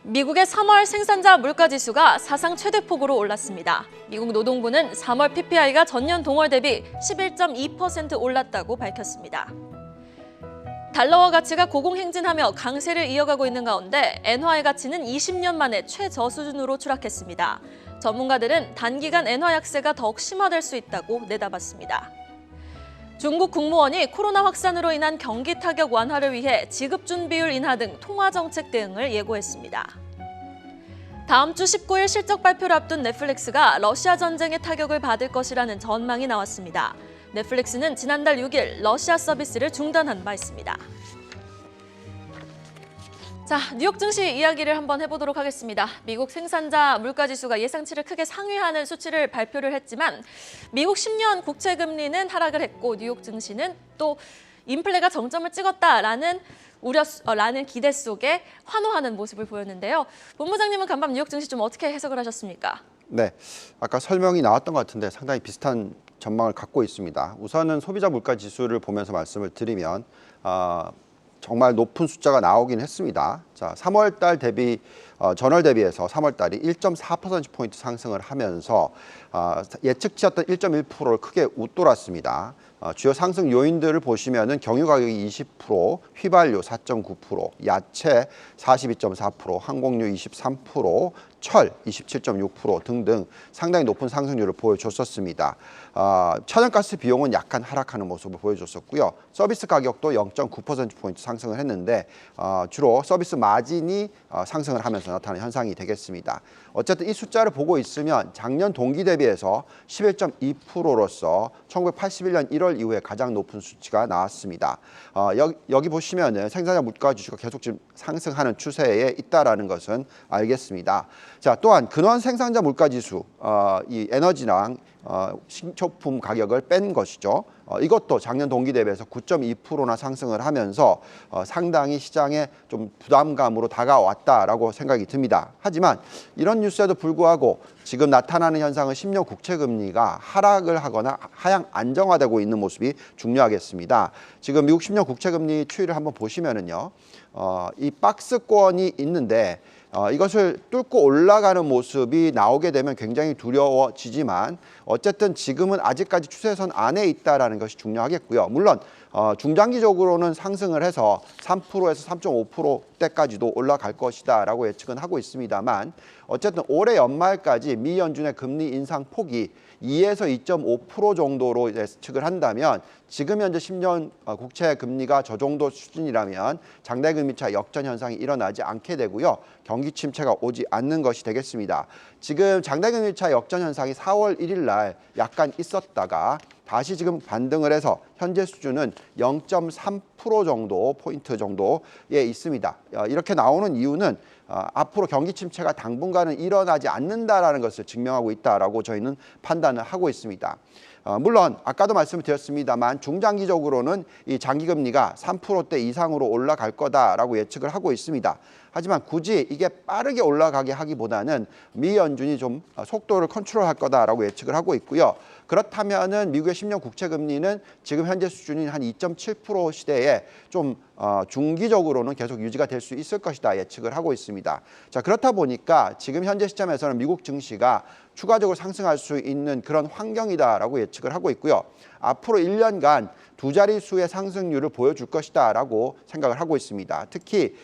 미국의 3월 생산자 물가지수가 사상 최대폭으로 올랐습니다. 미국 노동부는 3월 PPI가 전년 동월 대비 11.2% 올랐다고 밝혔습니다. 달러화 가치가 고공행진하며 강세를 이어가고 있는 가운데 엔화의 가치는 20년 만에 최저수준으로 추락했습니다. 전문가들은 단기간 엔화 약세가 더욱 심화될 수 있다고 내다봤습니다. 중국 국무원이 코로나 확산으로 인한 경기 타격 완화를 위해 지급 준비율 인하 등 통화 정책 대응을 예고했습니다. 다음 주 19일 실적 발표를 앞둔 넷플릭스가 러시아 전쟁의 타격을 받을 것이라는 전망이 나왔습니다. 넷플릭스는 지난달 6일 러시아 서비스를 중단한 바 있습니다. 자, 뉴욕 증시 이야기를 한번 해보도록 하겠습니다. 미국 생산자 물가지수가 예상치를 크게 상회하는 수치를 발표를 했지만 미국 10년 국채 금리는 하락을 했고 뉴욕 증시는 또 인플레가 정점을 찍었다라는 라는 기대 속에 환호하는 모습을 보였는데요. 본부장님은 간밤 뉴욕 증시 좀 어떻게 해석을 하셨습니까? 네, 아까 설명이 나왔던 것 같은데 상당히 비슷한 전망을 갖고 있습니다. 우선은 소비자 물가 지수를 보면서 말씀을 드리면 정말 높은 숫자가 나오긴 했습니다. 자, 3월 달 대비 전월 대비해서 3월 달이 1.4%포인트 상승을 하면서 예측치였던 1.1%를 크게 웃돌았습니다. 주요 상승 요인들을 보시면은 경유 가격이 20%, 휘발유 4.9%, 야채 42.4%, 항공유 23%, 철 27.6% 등등 상당히 높은 상승률을 보여줬었습니다. 천연가스 비용은 약간 하락하는 모습을 보여줬었고요. 서비스 가격도 0.9%포인트 상승을 했는데 주로 서비스 마진이 상승을 하면서 나타나는 현상이 되겠습니다. 어쨌든 이 숫자를 보고 있으면 작년 동기 대비해서 11.2%로서 1981년 1월 이후에 가장 높은 수치가 나왔습니다. 여기 보시면은 생산자 물가 지수가 계속 지금 상승하는 추세에 있다라는 것은 알겠습니다. 자, 또한 근원 생산자 물가 지수, 이 에너지랑 신초품 가격을 뺀 것이죠. 이것도 작년 동기 대비해서 9.2%나 상승을 하면서 상당히 시장에 좀 부담감으로 다가왔다라고 생각이 듭니다. 하지만 이런 뉴스에도 불구하고 지금 나타나는 현상은 10년 국채 금리가 하락을 하거나 하향 안정화되고 있는 모습이 중요하겠습니다. 지금 미국 10년 국채 금리 추이를 한번 보시면은요, 이 박스권이 있는데 이것을 뚫고 올라가는 모습이 나오게 되면 굉장히 두려워지지만 어쨌든 지금은 아직까지 추세선 안에 있다는 것이 중요하겠고요. 물론 중장기적으로는 상승을 해서 3%에서 3.5%대까지도 올라갈 것이다라고 예측은 하고 있습니다만 어쨌든 올해 연말까지 미 연준의 금리 인상 폭이 2에서 2.5% 정도로 예측을 한다면 지금 현재 10년 국채 금리가 저 정도 수준이라면 장대 금리 차 역전 현상이 일어나지 않게 되고요. 경기 침체가 오지 않는 것이 되겠습니다. 지금 장대 금리 차 역전 현상이 4월 1일 날 약간 있었다가 다시 지금 반등을 해서 현재 수준은 0.3% 정도 포인트 정도에 있습니다. 이렇게 나오는 이유는 앞으로 경기 침체가 당분간은 일어나지 않는다라는 것을 증명하고 있다라고 저희는 판단을 하고 있습니다. 물론 아까도 말씀을 드렸습니다만 중장기적으로는 이 장기금리가 3%대 이상으로 올라갈 거다라고 예측을 하고 있습니다. 하지만 굳이 이게 빠르게 올라가게 하기보다는 미 연준이 좀 속도를 컨트롤할 거다라고 예측을 하고 있고요. 그렇다면은 미국의 10년 국채 금리는 지금 현재 수준인 한 2.7% 시대에 좀 중기적으로는 계속 유지가 될 수 있을 것이다 예측을 하고 있습니다. 자, 그렇다 보니까 지금 현재 시점에서는 미국 증시가 추가적으로 상승할 수 있는 그런 환경이다라고 예측을 하고 있고요. 앞으로 1년간 두 자릿수의 상승률을 보여줄 것이다라고 생각을 하고 있습니다. 특히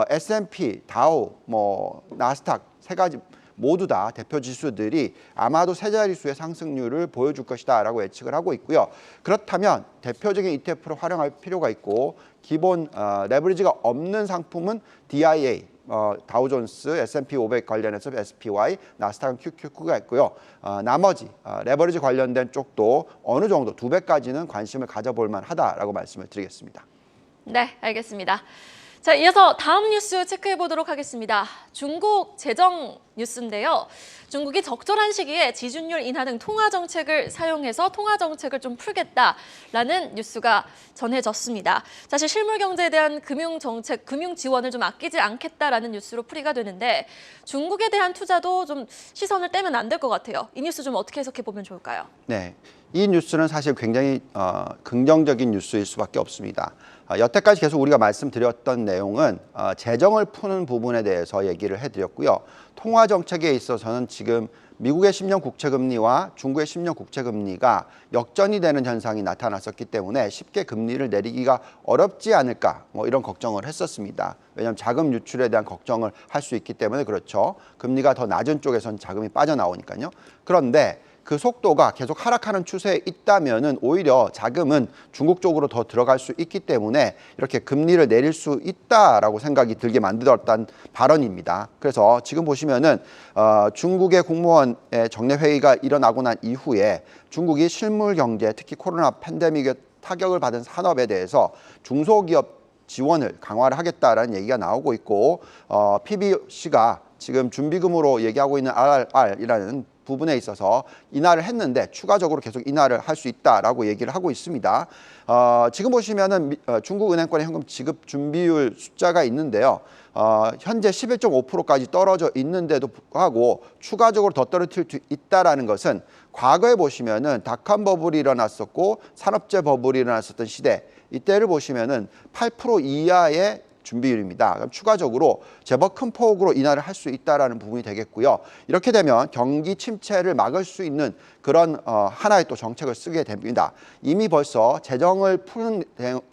S&P, 다우, 나스닥 세 가지 모두 다 대표 지수들이 아마도 세 자릿수의 상승률을 보여줄 것이다라고 예측을 하고 있고요. 그렇다면 대표적인 ETF를 활용할 필요가 있고 기본 레버리지가 없는 상품은 DIA, 다우존스, S&P 500 관련해서 SPY, 나스닥은 QQQ가 있고요. 나머지 레버리지 관련된 쪽도 어느 정도 2배까지는 관심을 가져볼 만하다라고 말씀을 드리겠습니다. 네, 알겠습니다. 자, 이어서 다음 뉴스 체크해 보도록 하겠습니다. 중국 재정 뉴스인데요. 중국이 적절한 시기에 지준율 인하 등 통화 정책을 사용해서 통화 정책을 좀 풀겠다라는 뉴스가 전해졌습니다. 사실 실물 경제에 대한 금융 정책, 금융 지원을 좀 아끼지 않겠다라는 뉴스로 풀이가 되는데 중국에 대한 투자도 좀 시선을 떼면 안 될 것 같아요. 이 뉴스 좀 어떻게 해석해 보면 좋을까요? 네, 이 뉴스는 사실 굉장히 긍정적인 뉴스일 수밖에 없습니다. 여태까지 계속 우리가 말씀드렸던 내용은 재정을 푸는 부분에 대해서 얘기를 해드렸고요. 통화 정책에 있어서는 지금 미국의 10년 국채금리와 중국의 10년 국채금리가 역전이 되는 현상이 나타났었기 때문에 쉽게 금리를 내리기가 어렵지 않을까 이런 걱정을 했었습니다. 왜냐하면 자금 유출에 대한 걱정을 할 수 있기 때문에 그렇죠. 금리가 더 낮은 쪽에선 자금이 빠져나오니까요. 그런데 그 속도가 계속 하락하는 추세에 있다면은 오히려 자금은 중국 쪽으로 더 들어갈 수 있기 때문에 이렇게 금리를 내릴 수 있다라고 생각이 들게 만들었다는 발언입니다. 그래서 지금 보시면은 중국의 공무원의 정례 회의가 일어나고 난 이후에 중국이 실물 경제, 특히 코로나 팬데믹의 타격을 받은 산업에 대해서 중소기업 지원을 강화를 하겠다라는 얘기가 나오고 있고 PBOC가 지금 준비금으로 얘기하고 있는 RRR이라는 부분에 있어서 인하를 했는데 추가적으로 계속 인하를 할 수 있다라고 얘기를 하고 있습니다. 지금 보시면은 중국 은행권의 현금 지급 준비율 숫자가 있는데요. 현재 11.5%까지 떨어져 있는데도 불구하고 추가적으로 더 떨어뜨릴 수 있다라는 것은 과거에 보시면은 닷컴 버블이 일어났었고 산업재 버블이 일어났었던 시대, 이때를 보시면은 8% 이하의 준비율입니다. 그럼 추가적으로 제법 큰 폭으로 인하를 할 수 있다라는 부분이 되겠고요. 이렇게 되면 경기 침체를 막을 수 있는 그런 하나의 또 정책을 쓰게 됩니다. 이미 벌써 재정을 푸는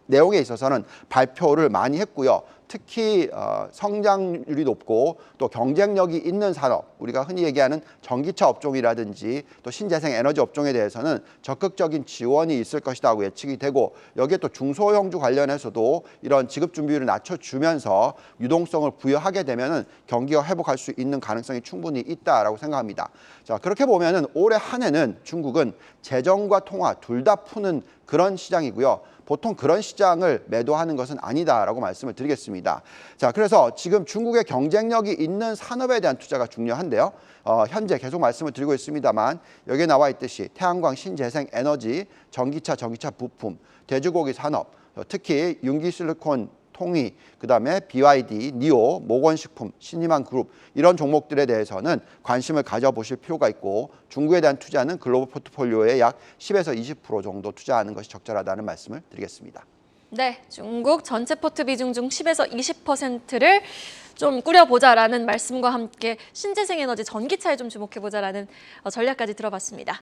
내용에 있어서는 발표를 많이 했고요. 특히 성장률이 높고 또 경쟁력이 있는 산업, 우리가 흔히 얘기하는 전기차 업종이라든지 또 신재생 에너지 업종에 대해서는 적극적인 지원이 있을 것이라고 예측이 되고, 여기에 또 중소형주 관련해서도 이런 지급 준비율을 낮춰주면서 유동성을 부여하게 되면은 경기가 회복할 수 있는 가능성이 충분히 있다라고 생각합니다. 자, 그렇게 보면은 올해 한 해는 중국은 재정과 통화 둘 다 푸는 그런 시장이고요. 보통 그런 시장을 매도하는 것은 아니다라고 말씀을 드리겠습니다. 자, 그래서 지금 중국의 경쟁력이 있는 산업에 대한 투자가 중요한데요. 현재 계속 말씀을 드리고 있습니다만 여기에 나와 있듯이 태양광, 신재생 에너지, 전기차 부품, 돼지고기 산업, 특히 윤기실리콘, 통이, 그다음에 BYD, 니오, 모건식품, 신희망그룹 이런 종목들에 대해서는 관심을 가져보실 필요가 있고, 중국에 대한 투자는 글로벌 포트폴리오의 약 10에서 20% 정도 투자하는 것이 적절하다는 말씀을 드리겠습니다. 네, 중국 전체 포트 비중 중 10에서 20%를 좀 꾸려보자라는 말씀과 함께 신재생 에너지 전기차에 좀 주목해보자라는 전략까지 들어봤습니다.